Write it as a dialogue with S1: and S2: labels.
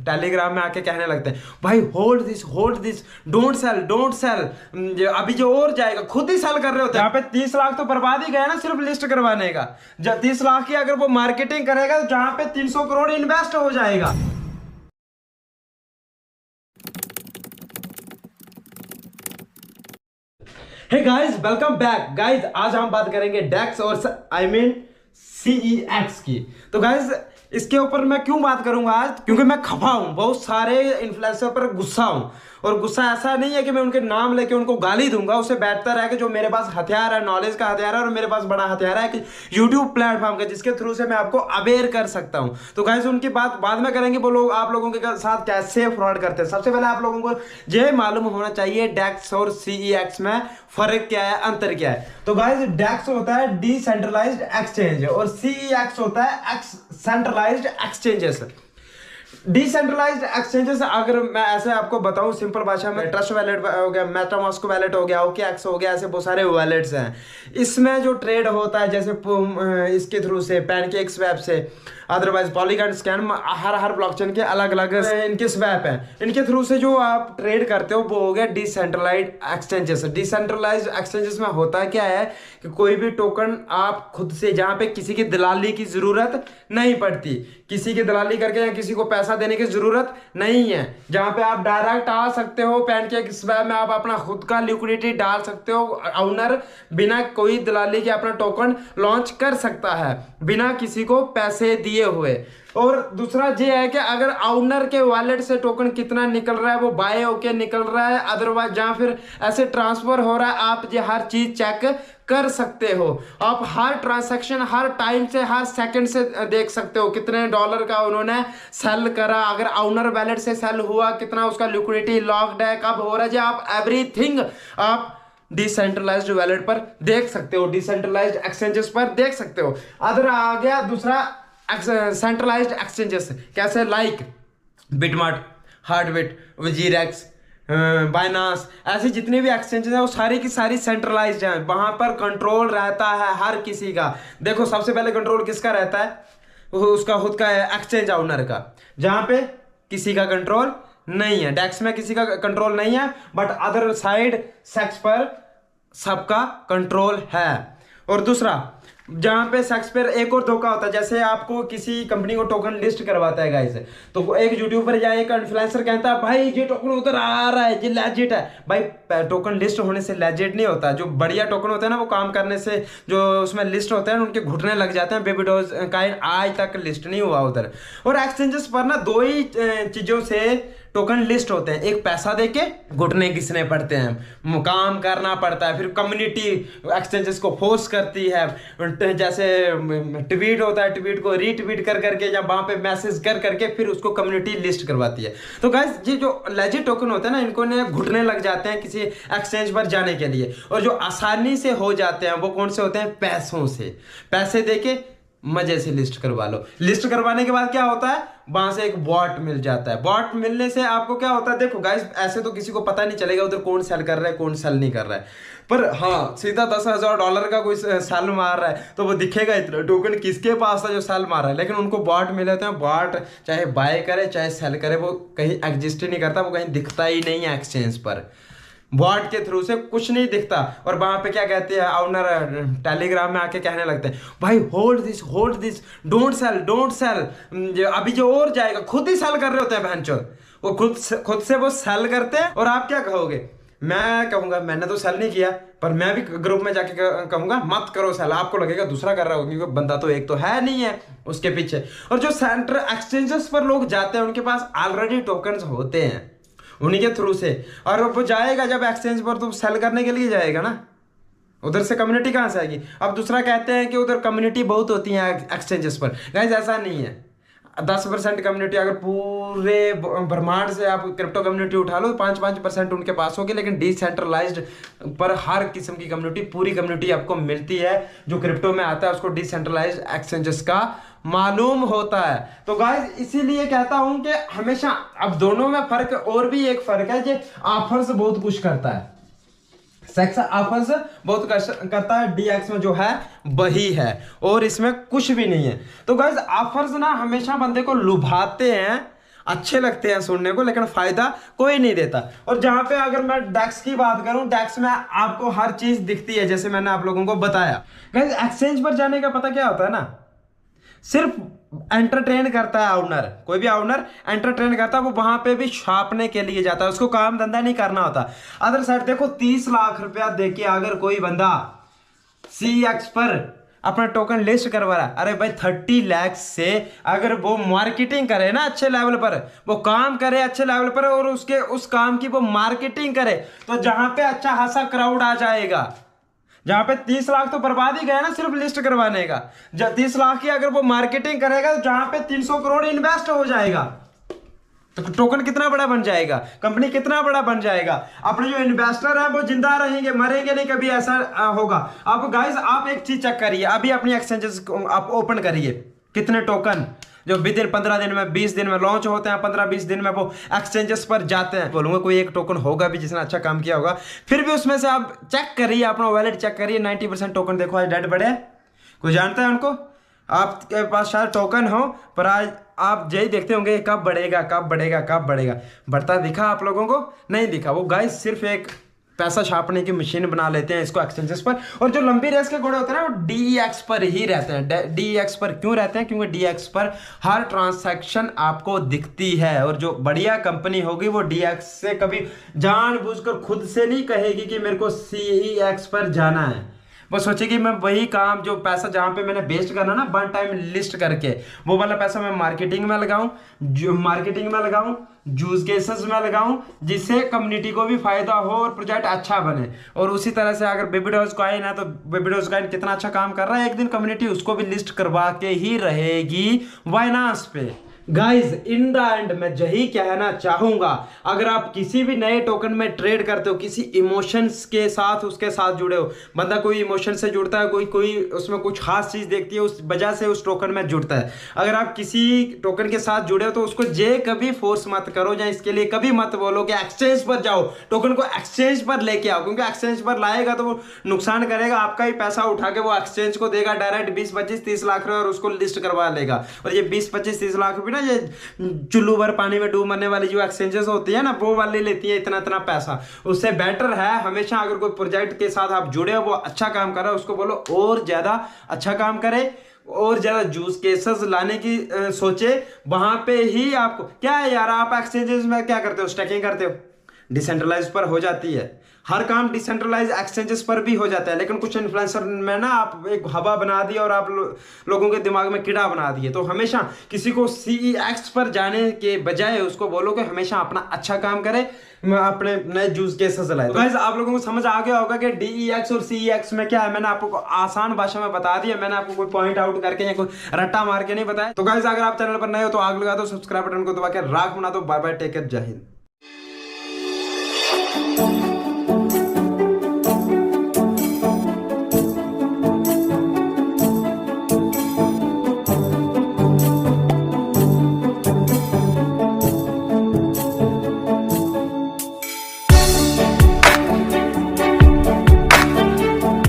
S1: Telegram में आके कहने लगते हैं भाई होल्ड दिस डोंट सेल, अभी जो और जाएगा खुद ही सेल कर रहे होते हैं। यहाँ पे 30 लाख तो बर्बाद ही गया ना सिर्फ लिस्ट करवाने का। जब 30 लाख की अगर वो मार्केटिंग करेगा तो जहां पे 300 करोड़ इन्वेस्ट हो जाएगा। Hey guys welcome back guys, आज हम बात करेंगे डेक्स और CEX की। तो गाइस इसके ऊपर मैं क्यों बात करूंगा आज, क्योंकि मैं खफा हूं, बहुत सारे इन्फ्लुएंसर पर गुस्सा हूं। और गुस्सा ऐसा नहीं है कि मैं उनके नाम लेके उनको गाली दूंगा, उससे बेहतर है कि जो मेरे पास हथियार है, नॉलेज का हथियार है, और मेरे पास बड़ा हथियार है कि यूट्यूब प्लेटफॉर्म का, जिसके थ्रू से मैं आपको अवेयर कर सकता हूं। तो गाइस उनकी बात बाद में करेंगे, वो लोग आप लोगों के साथ कैसे फ्रॉड करते हैं। सबसे पहले आप लोगों को ये मालूम होना चाहिए डेक्स और CEX में फर्क क्या है, अंतर क्या है। तो गाइस डेक्स होता है डिसेंट्रलाइज्ड एक्सचेंज और CEX होता है सेंट्रलाइज्ड एक्सचेंजेस। डिसेंट्रलाइज्ड एक्सचेंजेस अगर मैं ऐसे आपको बताऊं सिंपल भाषा में, ट्रस्ट वैलेट हो गया, मेटामास्क वैलेट हो गया, OKX हो गया, ऐसे बहुत सारे वैलेट्स हैं। इसमें जो ट्रेड होता है जैसे इसके थ्रू से, पैनकेक स्वैप से, अदरवाइज पॉलीगॉन स्कैन, हर ब्लॉकचेन के अलग अलग इनके स्वैप हैं। इनके थ्रू से जो आप ट्रेड करते हो वो हो गया डिसेंट्रलाइज्ड एक्सचेंजेस। डिसेंट्रलाइज्ड एक्सचेंजेस में होता क्या है कि कोई भी टोकन आप खुद से, जहां पे किसी की दलाली की जरूरत नहीं पड़ती, किसी की दलाली करके या किसी को पैसा देने की जरूरत नहीं है, जहां पे आप डायरेक्ट आ सकते हो पैनकेक स्वैप में, आप अपना खुद का लिक्विडिटी डाल सकते हो। ऑनर बिना कोई दलाली के अपना टोकन लॉन्च कर सकता है बिना किसी को पैसे दिए हुए। और दूसरा ये है कि अगर ऑनर के वॉलेट से टोकन कितना निकल रहा है, वो बाय होके निकल रहा है, अदरवाइज जहां फिर ऐसे ट्रांसफर हो रहा है, आप ये हर चीज चेक कर सकते हो। आप हर ट्रांसैक्शन हर टाइम से, हर सेकंड से देख सकते हो कितने डॉलर का उन्होंने सेल करा, अगर ऑनर वैलेट से सेल हुआ कितना, उसका लिक्विडिटी लॉक्ड है, कब हो रहा है, आप एवरीथिंग आप डिसेंट्रलाइज्ड वैलेट पर देख सकते हो, डिसेंट्रलाइज्ड एक्सचेंजेस पर देख सकते हो। अदर आ गया दूसरा सेंट्रलाइज्ड एक्सचेंजेस, कैसे लाइक बिटमार्ट, हार्टबिट, जीरेक्स, बाइनांस, ऐसी जितनी भी एक्सचेंजेस है वो सारी की सारी सेंट्रलाइज्ड हैं। वहां पर कंट्रोल रहता है हर किसी का। देखो सबसे पहले कंट्रोल किसका रहता है, उसका खुद का एक्सचेंज ऑनर का, जहां पे किसी का कंट्रोल नहीं है। डेक्स में किसी का कंट्रोल नहीं है, बट अदर साइड सेक्स पर सबका कंट्रोल है। और दूसरा, जहां पे सेक्स पर एक और धोखा होता है, जैसे आपको किसी कंपनी को टोकन लिस्ट करवाता है गाइस, तो एक यूट्यूबर या एक इन्फ्लुएंसर कहता है भाई ये टोकन उधर आ रहा है, ये लेजिट है। भाई टोकन लिस्ट होने से लेजिट नहीं होता। जो बढ़िया टोकन होता है ना, वो काम करने से जो उसमें लिस्ट होते हैं उनके घुटने लग जाते हैं। बेबी डॉज काइंड आज तक लिस्ट नहीं हुआ उधर। और एक्सचेंजेस पर ना दो ही चीजों से टोकन लिस्ट होते हैं, एक पैसा देके घुटने घिसने पड़ते हैं, काम करना पड़ता है, फिर कम्युनिटी एक्सचेंजेस को फोर्स करती है, जैसे ट्वीट होता है, ट्वीट को रीट्वीट कर करके या वहां पे मैसेज कर करके फिर उसको कम्युनिटी लिस्ट करवाती है। तो गाइस ये जो लेजिट टोकन होते हैं ना, इनको ने घुटने लग जाते हैं किसी एक्सचेंज पर जाने के लिए, और जो आसानी से हो जाते हैं वो कौन से होते हैं, पैसों से। पैसे देके मजे से लिस्ट करवा लो। लिस्ट करवाने के बाद क्या होता है, वहां से एक बॉट मिल जाता है। बॉट मिलने से आपको क्या होता है, देखो गाइस ऐसे तो किसी को पता नहीं चलेगा उधर कौन सेल कर रहा है कौन सेल नहीं कर रहा है, पर हाँ सीधा $10,000 का कोई सेल मार रहा है तो वो दिखेगा इतना टोकन किसके पास था जो सेल मार रहा है। लेकिन उनको बॉट मिले होते हैं, बॉट चाहे बाय करे चाहे सेल करे, वो कहीं एग्जिस्ट ही नहीं करता, वो कहीं दिखता ही नहीं है एक्सचेंज पर। बॉट के थ्रू से कुछ नहीं दिखता। और वहां पे क्या कहते हैं ऑनर, टेलीग्राम में आके कहने लगते हैं भाई होल्ड दिस डोंट सेल, अभी जो और जाएगा, खुद ही सेल कर रहे होते हैं बहनचोद। वो खुद से वो सेल करते हैं। और आप क्या कहोगे, मैं कहूंगा मैंने तो सेल नहीं किया, पर मैं भी ग्रुप में जाके कहूंगा मत करो सेल, आपको लगेगा दूसरा कर रहा होगा क्योंकि बंदा तो एक तो है नहीं है उसके पीछे। और जो सेंटर एक्सचेंजेस पर लोग जाते हैं उनके पास ऑलरेडी टोकन्स होते हैं उन्हीं के थ्रू से, और वो जाएगा जब एक्सचेंज पर तो सेल करने के लिए जाएगा ना, उधर से कम्युनिटी कहां से आएगी। अब दूसरा कहते हैं कि उधर कम्युनिटी बहुत होती है एक्सचेंजेस पर। गाइस ऐसा नहीं है। 10% कम्युनिटी, अगर पूरे ब्रह्मांड से आप क्रिप्टो कम्युनिटी उठा लो 5% उनके पास होगी, लेकिन डिसेंट्रलाइज्ड पर हर किस्म की कम्युनिटी, पूरी कम्युनिटी आपको मिलती है। जो क्रिप्टो में आता है उसको डिसेंट्रलाइज्ड एक्सचेंजेस का मालूम होता है। तो गाइस इसीलिए कहता हूं कि हमेशा, अब दोनों में फर्क, और भी एक फर्क है कि ऑफर्स बहुत कुछ करता है, सेक्स ऑफर्स बहुत करता है, DX में जो है वही है, और इसमें कुछ भी नहीं है। तो गाइस ऑफर्स ना हमेशा बंदे को लुभाते हैं अच्छे लगते हैं सुनने को, लेकिन फायदा कोई नहीं देता। और जहां पे अगर मैं डेक्स की बात करूं, डेक्स में आपको हर चीज दिखती है, जैसे मैंने आप लोगों को बताया। गाइस एक्सचेंज पर जाने का पता क्या होता है ना, सिर्फ एंटरटेन करता है ओनर, कोई भी ओनर एंटरटेन करता है, वो वहां पे भी छापने के लिए जाता है, उसको काम धंधा नहीं करना होता। अदर साइड देखो 30 लाख रुपया देके अगर कोई बंदा CEX पर अपना टोकन लिस्ट करवा रहा है, अरे भाई 30 लाख से अगर वो मार्केटिंग करे ना अच्छे लेवल पर, वो काम करे अच्छे लेवल पर और उसके उस काम की वो मार्केटिंग करे, तो जहां पे अच्छा खासा क्राउड आ जाएगा। जहां पे 30 लाख तो बर्बाद ही गया ना सिर्फ लिस्ट करवाने का, जब 30 लाख की अगर वो मार्केटिंग करेगा तो जहां पे 300 करोड़ इन्वेस्ट हो जाएगा, तो टोकन कितना बड़ा बन जाएगा, कंपनी कितना बड़ा बन जाएगा। अपने जो इन्वेस्टर है वो जिंदा रहेंगे, मरेंगे नहीं कभी, ऐसा होगा। अब गाइस आप एक चीज चेक करिए, अभी अपनी एक्सचेंजेस आप ओपन करिए, कितने टोकन जो विद इन 15 दिन में 20 दिन में लॉन्च होते हैं, 15-20 दिन में वो एक्सचेंजेस पर जाते हैं। बोलूंगा कोई एक टोकन होगा भी जिसने अच्छा काम किया होगा, फिर भी उसमें से आप चेक करिए, अपना वैलेट चेक करिए, 90% टोकन देखो आज डेड पड़े हैं। कोई जानता है उनको? आपके पास शायद टोकन हो, पर आज आप यही देखते होंगे कब बढ़ेगा कब बढ़ेगा कब बढ़ेगा। बढ़ता दिखा आप लोगों को? नहीं दिखा। वो गाइस सिर्फ एक पैसा छापने की मशीन बना लेते हैं इसको एक्सचेंजेस पर, और जो लंबी रेस के घोड़े होते हैं ना वो DEX पर ही रहते हैं। DEX पर क्यों रहते हैं? क्योंकि DEX पर हर ट्रांसैक्शन आपको दिखती है, और जो बढ़िया कंपनी होगी वो DEX से कभी जानबूझकर खुद से नहीं कहेगी कि मेरे को CEX पर जाना है। वो सोचेगी मैं वही काम, जो पैसा जहां पे मैंने वेस्ट करना ना वन टाइम लिस्ट करके, वो वाला पैसा मैं मार्केटिंग में लगाऊं, यूज केसेस में लगाऊं, जिससे कम्युनिटी को भी फायदा हो और प्रोजेक्ट अच्छा बने। और उसी तरह से अगर बेबी डॉज कॉइन है तो बेबी डॉज कॉइन कितना अच्छा काम कर रहा है, एक दिन कम्युनिटी उसको भी लिस्ट करवा के ही रहेगी बाइनांस पे। गाइज इन द एंड मैं यही कहना चाहूंगा, अगर आप किसी भी नए टोकन में ट्रेड करते हो, किसी इमोशंस के साथ उसके साथ जुड़े हो, बंदा कोई इमोशन से जुड़ता है, कोई उसमें कुछ खास चीज देखती है, उस वजह से उस टोकन में जुड़ता है। अगर आप किसी टोकन के साथ जुड़े हो तो उसको कभी फोर्स मत करो, या इसके लिए कभी मत बोलो कि एक्सचेंज पर जाओ, टोकन को एक्सचेंज पर लेके आओ, क्योंकि एक्सचेंज पर लाएगा तो वो नुकसान करेगा, आपका ही पैसा उठा के वो एक्सचेंज को देगा डायरेक्ट 20-25-30 लाख रुपए, और उसको लिस्ट करवा लेगा। और ये 20-25-30 लाख रुपए ना, ये चुल्लू भर पानी में डूब मरने वाली जो एक्सचेंजेस होती है ना, वो वाली लेती है इतना इतना पैसा। उससे बेटर है हमेशा अगर कोई प्रोजेक्ट के साथ आप जुड़े हो, वो अच्छा काम कर रहा है, उसको बोलो और ज्यादा अच्छा काम करे, और ज्यादा यूज केसेस लाने की सोचे। वहां पे ही आपको क्या है यार, आप एक्सचेंजेस में क्या करते हो? स्टैकिंग करते हो, डिसेंट्रलाइज पर हो जाती है, हर काम डिसेंट्रलाइज एक्सचेंजेस पर भी हो जाता है। लेकिन कुछ इन्फ्लुएंसर में ना आप एक हवा बना दी और आप लोगों के दिमाग में कीड़ा बना दिए। तो हमेशा किसी को CEX पर जाने के बजाय उसको बोलो कि हमेशा अपना अच्छा काम करे, अपने नए यूज केसेस लाए। तो गाइस आप लोगों को समझ आ गया होगा कि DEX और CEX में क्या है। मैंने आपको आसान भाषा में बता दिया, मैंने आपको कोई पॉइंट आउट करके या कोई रट्टा मार के नहीं बताया। तो गाइस अगर आप चैनल पर नए हो तो आग लगा दो, सब्सक्राइब बटन को दबा के राख बना दो। बाय बाय, टेक केयर, जय हिंद।